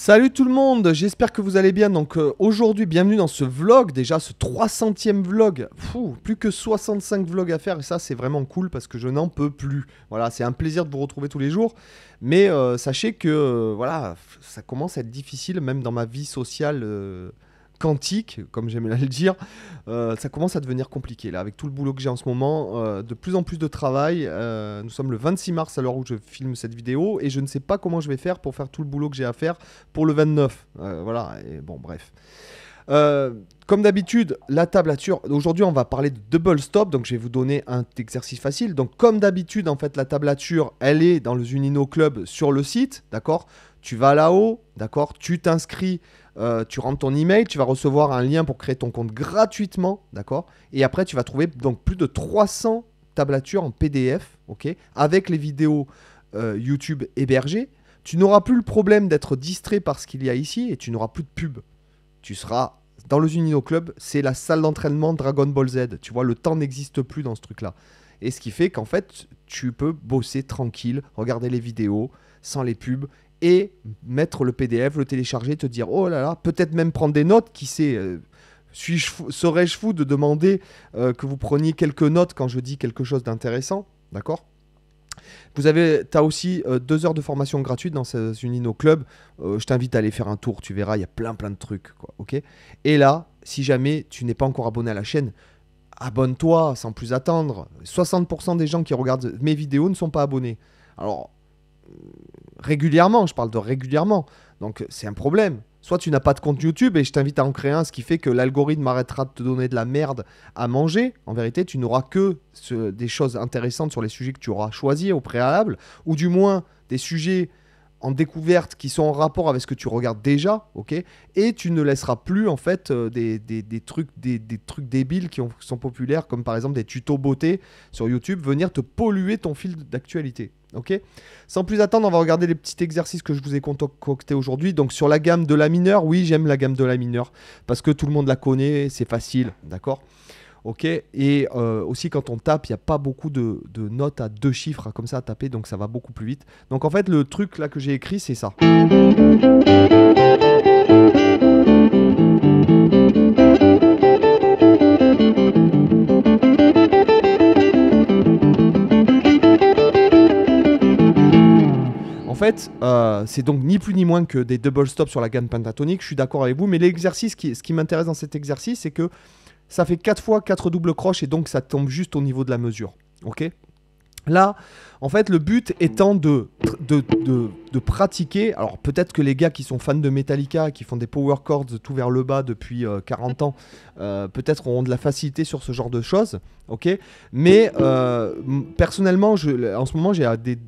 Salut tout le monde, j'espère que vous allez bien. Donc aujourd'hui, bienvenue dans ce vlog, déjà ce 300e vlog. Plus que 65 vlogs à faire et ça c'est vraiment cool parce que je n'en peux plus. Voilà, c'est un plaisir de vous retrouver tous les jours. Mais sachez que voilà, ça commence à être difficile même dans ma vie sociale quantique, comme j'aime le dire. Ça commence à devenir compliqué là, avec tout le boulot que j'ai en ce moment, de plus en plus de travail. Nous sommes le 26 mars à l'heure où je filme cette vidéo et je ne sais pas comment je vais faire pour faire tout le boulot que j'ai à faire pour le 29. Voilà, et bon bref. Comme d'habitude, la tablature, aujourd'hui on va parler de double stop, donc je vais vous donner un exercice facile. Donc comme d'habitude en fait la tablature elle est dans le Zunino Club sur le site, d'accord. Tu vas là-haut, d'accord, tu t'inscris, tu rentres ton email, tu vas recevoir un lien pour créer ton compte gratuitement, d'accord. Et après tu vas trouver donc plus de 300 tablatures en PDF, ok, avec les vidéos YouTube hébergées. Tu n'auras plus le problème d'être distrait par ce qu'il y a ici et tu n'auras plus de pub. Tu seras dans le Zunino Club, c'est la salle d'entraînement Dragon Ball Z. Tu vois, le temps n'existe plus dans ce truc-là. Et ce qui fait qu'en fait, tu peux bosser tranquille, regarder les vidéos, sans les pubs, et mettre le PDF, le télécharger, te dire, oh là là, peut-être même prendre des notes, qui sait, serais-je fou de demander que vous preniez quelques notes quand je dis quelque chose d'intéressant, d'accord ? Tu as aussi 2 heures de formation gratuite dans ce Zunino Club. Je t'invite à aller faire un tour, tu verras, il y a plein de trucs, quoi, ok. Et là, si jamais tu n'es pas encore abonné à la chaîne, abonne-toi sans plus attendre. 60% des gens qui regardent mes vidéos ne sont pas abonnés. Alors, régulièrement, je parle de régulièrement. Donc, c'est un problème. Soit tu n'as pas de compte YouTube et je t'invite à en créer un, ce qui fait que l'algorithme arrêtera de te donner de la merde à manger. En vérité, tu n'auras que des choses intéressantes sur les sujets que tu auras choisis au préalable, ou du moins des sujets en découverte qui sont en rapport avec ce que tu regardes déjà, ok. Et tu ne laisseras plus en fait des trucs débiles qui sont populaires, comme par exemple des tutos beauté sur YouTube, venir te polluer ton fil d'actualité. Ok. Sans plus attendre, on va regarder les petits exercices que je vous ai concoctés aujourd'hui. Donc sur la gamme de la mineure, oui, j'aime la gamme de la mineure parce que tout le monde la connaît, c'est facile, d'accord. Ok. Et aussi quand on tape, il n'y a pas beaucoup de notes à 2 chiffres comme ça à taper, donc ça va beaucoup plus vite. Donc en fait, le truc là que j'ai écrit, c'est ça. En fait, c'est donc ni plus ni moins que des double stops sur la gamme pentatonique, je suis d'accord avec vous, mais l'exercice, ce qui m'intéresse dans cet exercice, c'est que ça fait 4 fois 4 doubles croches et donc ça tombe juste au niveau de la mesure. Ok. Là, en fait, le but étant de pratiquer. Alors peut-être que les gars qui sont fans de Metallica, qui font des power chords tout vers le bas depuis 40 ans, peut-être auront de la facilité sur ce genre de choses. Ok. Mais personnellement, en ce moment, j'ai des...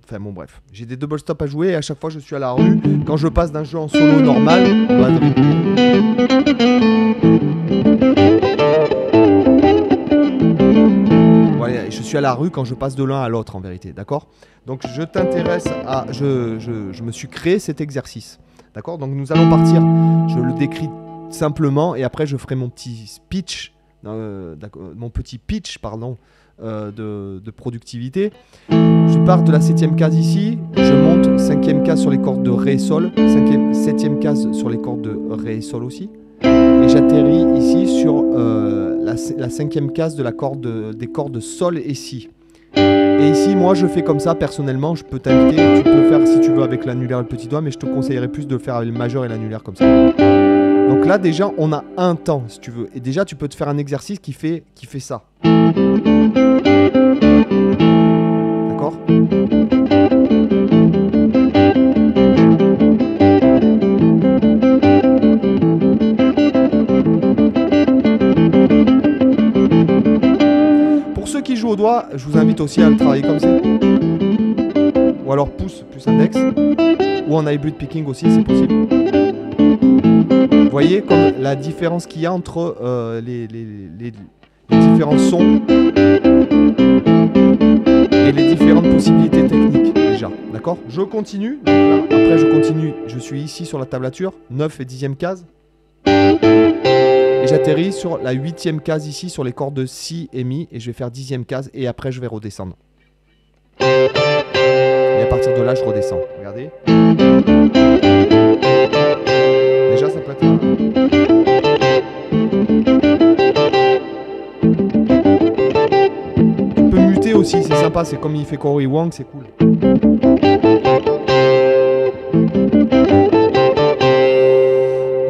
Enfin bon bref, j'ai des double stops à jouer et à chaque fois je suis à la rue. Quand je passe d'un jeu en solo normal, voilà, je suis à la rue quand je passe de l'un à l'autre en vérité, d'accord. Donc je t'intéresse à... Je me suis créé cet exercice, d'accord. Donc nous allons partir, je le décris simplement et après je ferai mon petit speech, de productivité. Je pars de la 7ème case ici, je monte 5ème case sur les cordes de Ré et Sol, 7ème case sur les cordes de Ré et Sol aussi, et j'atterris ici sur la 5ème case de des cordes Sol et Si. Et ici, moi je fais comme ça personnellement, je peux t'inviter, tu peux faire si tu veux avec l'annulaire et le petit doigt, mais je te conseillerais plus de faire avec le majeur et l'annulaire comme ça. Donc là déjà on a un temps si tu veux, et déjà tu peux te faire un exercice qui fait ça. D'accord ? Pour ceux qui jouent au doigt, je vous invite aussi à le travailler comme ça. Ou alors pouce plus index. Ou en hybrid picking aussi, c'est possible. Vous voyez comme la différence qu'il y a entre les différents sons et les différentes possibilités techniques déjà, d'accord. Je continue, donc là, après je continue, je suis ici sur la tablature, 9 et 10e case, et j'atterris sur la 8e case ici sur les cordes de Si et Mi, et je vais faire 10e case, et après je vais redescendre. Et à partir de là je redescends, regardez. peut être... Tu peux muter aussi, c'est sympa, c'est comme il fait Cory Wong, c'est cool.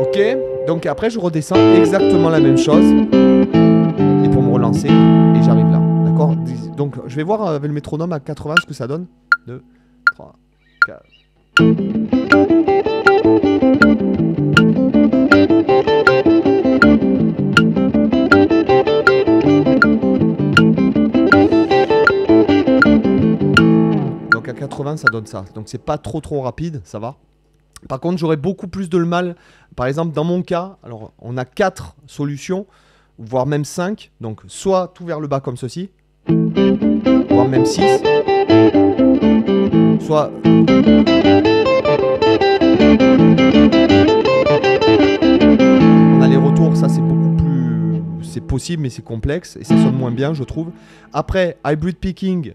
Ok, donc après je redescends exactement la même chose. Et pour me relancer, et j'arrive là, d'accord? Donc je vais voir avec le métronome à 80 ce que ça donne. 2, 3, 4... Donc à 80 ça donne ça. Donc c'est pas trop rapide, ça va. Par contre j'aurais beaucoup plus de mal. Par exemple dans mon cas, alors on a 4 solutions, voire même 5. Donc soit tout vers le bas comme ceci, voire même 6. Soit... En aller-retour, ça c'est beaucoup plus... C'est possible mais c'est complexe et ça sonne moins bien je trouve. Après, hybrid picking,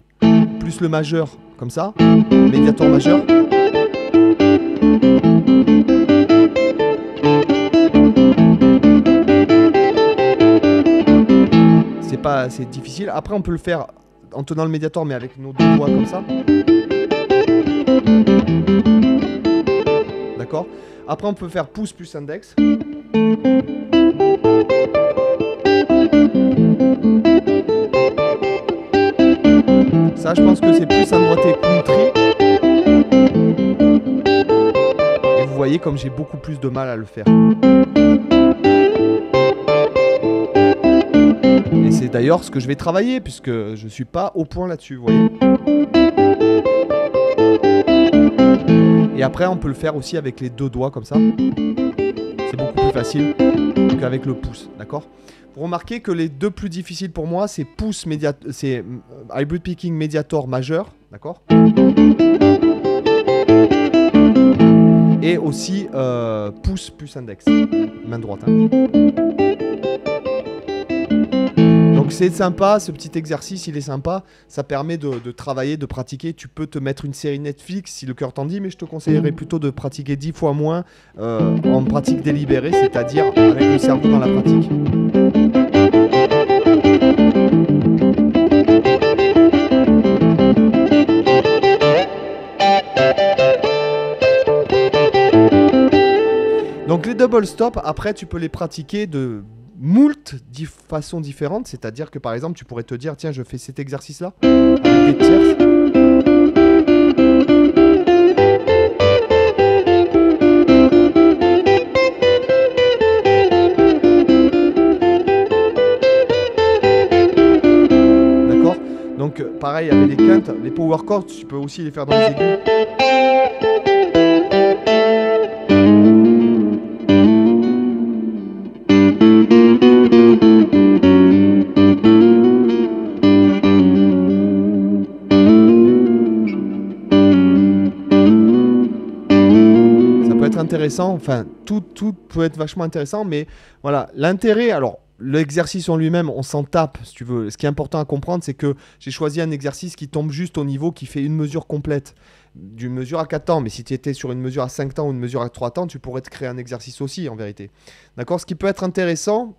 plus le majeur, comme ça. Médiator majeur. C'est difficile. Après on peut le faire en tenant le médiator mais avec nos deux doigts comme ça. D'accord. Après on peut faire pouce plus index. Ça je pense que c'est plus un doigté country. Et vous voyez comme j'ai beaucoup plus de mal à le faire. Et c'est d'ailleurs ce que je vais travailler puisque je suis pas au point là-dessus, vous voyez. Et après on peut le faire aussi avec les deux doigts comme ça. C'est beaucoup plus facile qu'avec le pouce, d'accord. Vous remarquez que les deux plus difficiles pour moi c'est pouce médiator, c'est hybrid picking médiator majeur, d'accord. Et aussi pouce plus index, main droite. Hein. Donc c'est sympa, ce petit exercice, il est sympa. Ça permet de travailler, de pratiquer. Tu peux te mettre une série Netflix si le cœur t'en dit, mais je te conseillerais plutôt de pratiquer 10 fois moins en pratique délibérée, c'est-à-dire avec le cerveau dans la pratique. Donc les double stop, après tu peux les pratiquer de moult façons différentes, c'est-à-dire que par exemple tu pourrais te dire tiens je fais cet exercice là avec des tierces. D'accord. Donc pareil avec les quintes, les power chords tu peux aussi les faire dans les aigus. Intéressant, enfin tout peut être vachement intéressant, mais voilà l'intérêt. Alors l'exercice en lui-même on s'en tape si tu veux. Ce qui est important à comprendre c'est que j'ai choisi un exercice qui tombe juste au niveau, qui fait une mesure complète, d'une mesure à 4 temps, mais si tu étais sur une mesure à 5 temps ou une mesure à 3 temps tu pourrais te créer un exercice aussi en vérité, d'accord. Ce qui peut être intéressant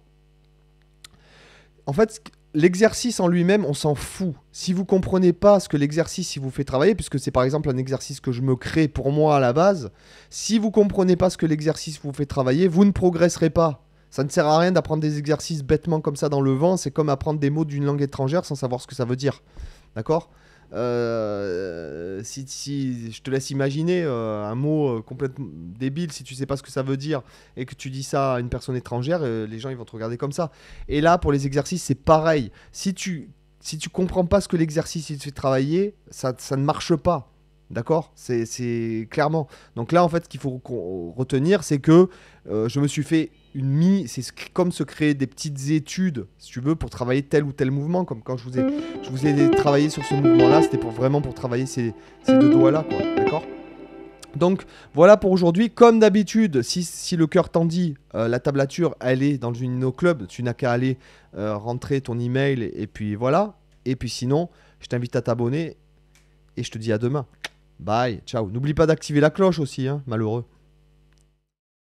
en fait, l'exercice en lui-même, on s'en fout. Si vous comprenez pas ce que l'exercice il vous fait travailler, puisque c'est par exemple un exercice que je me crée pour moi à la base, si vous comprenez pas ce que l'exercice vous fait travailler, vous ne progresserez pas. Ça ne sert à rien d'apprendre des exercices bêtement comme ça dans le vent, c'est comme apprendre des mots d'une langue étrangère sans savoir ce que ça veut dire. D'accord ? Si je te laisse imaginer un mot complètement débile, si tu sais pas ce que ça veut dire et que tu dis ça à une personne étrangère, les gens ils vont te regarder comme ça. Et là pour les exercices c'est pareil. Si tu comprends pas ce que l'exercice il te fait travailler, ça ne marche pas. D'accord, c'est clairement. Donc là en fait ce qu'il faut retenir c'est que je me suis fait c'est comme se créer des petites études si tu veux pour travailler tel ou tel mouvement, comme quand je vous ai travaillé sur ce mouvement là, c'était vraiment pour travailler ces deux doigts là quoi, d'accord. Donc voilà pour aujourd'hui. Comme d'habitude, si le cœur t'en dit, la tablature elle est dans une InnoClub, tu n'as qu'à aller rentrer ton email et puis voilà. Et puis sinon je t'invite à t'abonner et je te dis à demain. Bye, ciao. N'oublie pas d'activer la cloche aussi, hein, malheureux.